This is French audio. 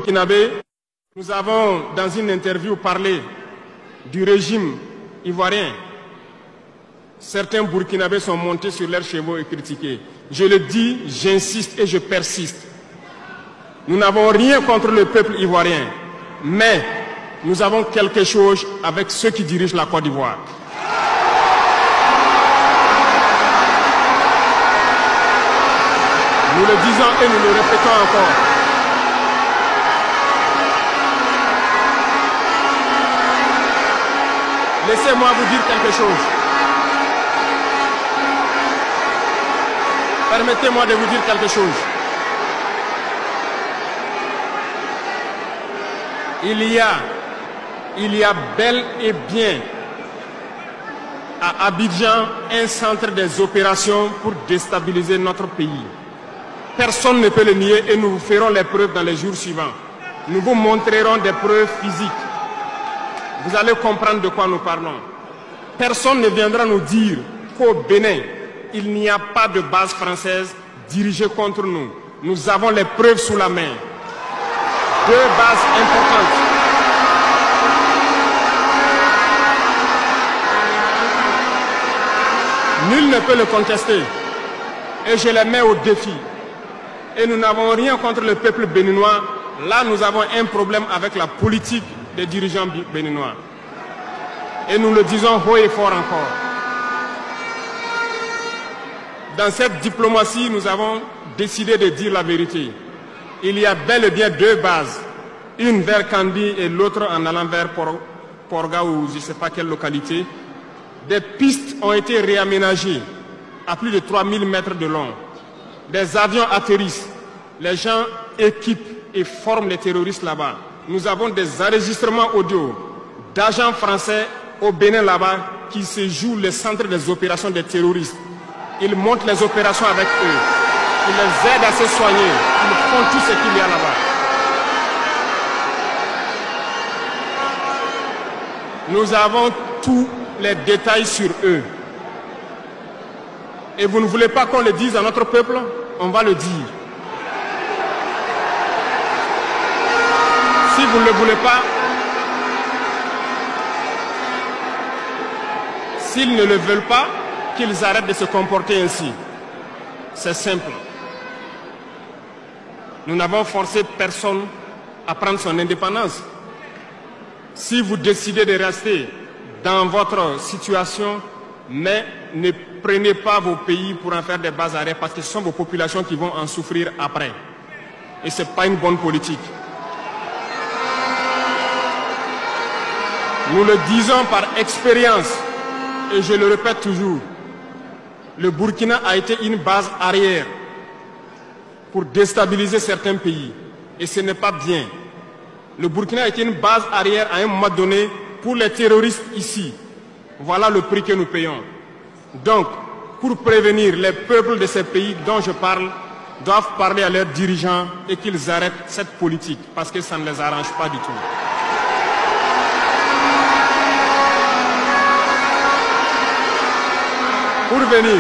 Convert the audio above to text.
Burkinabé, nous avons dans une interview parlé du régime ivoirien. Certains Burkinabés sont montés sur leurs chevaux et critiqués. Je le dis, j'insiste et je persiste. Nous n'avons rien contre le peuple ivoirien, mais nous avons quelque chose avec ceux qui dirigent la Côte d'Ivoire. Nous le disons et nous le répétons encore. Laissez-moi vous dire quelque chose. Permettez-moi de vous dire quelque chose. Il y a bel et bien à Abidjan un centre des opérations pour déstabiliser notre pays. Personne ne peut le nier et nous vous ferons les preuves dans les jours suivants. Nous vous montrerons des preuves physiques. Vous allez comprendre de quoi nous parlons. Personne ne viendra nous dire qu'au Bénin, il n'y a pas de base française dirigée contre nous. Nous avons les preuves sous la main. 2 bases importantes. Nul ne peut le contester. Et je les mets au défi. Et nous n'avons rien contre le peuple béninois. Là, nous avons un problème avec la politique des dirigeants béninois. Et nous le disons haut et fort encore. Dans cette diplomatie, nous avons décidé de dire la vérité. Il y a bel et bien 2 bases. Une vers Kandi et l'autre en allant vers Porga ou je ne sais pas quelle localité. Des pistes ont été réaménagées à plus de 3000 mètres de long. Des avions atterrissent. Les gens équipent et forment les terroristes là-bas. Nous avons des enregistrements audio d'agents français au Bénin là-bas qui se jouent les centres des opérations des terroristes. Ils montent les opérations avec eux. Ils les aident à se soigner. Ils font tout ce qu'il y a là-bas. Nous avons tous les détails sur eux. Et vous ne voulez pas qu'on le dise à notre peuple? On va le dire. Si vous ne le voulez pas, s'ils ne le veulent pas, qu'ils arrêtent de se comporter ainsi. C'est simple. Nous n'avons forcé personne à prendre son indépendance. Si vous décidez de rester dans votre situation, mais ne prenez pas vos pays pour en faire des bases arrêts parce que ce sont vos populations qui vont en souffrir après. Et ce n'est pas une bonne politique. Nous le disons par expérience, et je le répète toujours, le Burkina a été une base arrière pour déstabiliser certains pays. Et ce n'est pas bien. Le Burkina a été une base arrière à un moment donné pour les terroristes ici. Voilà le prix que nous payons. Donc, pour prévenir les peuples de ces pays dont je parle, doivent parler à leurs dirigeants et qu'ils arrêtent cette politique parce que ça ne les arrange pas du tout. Pour venir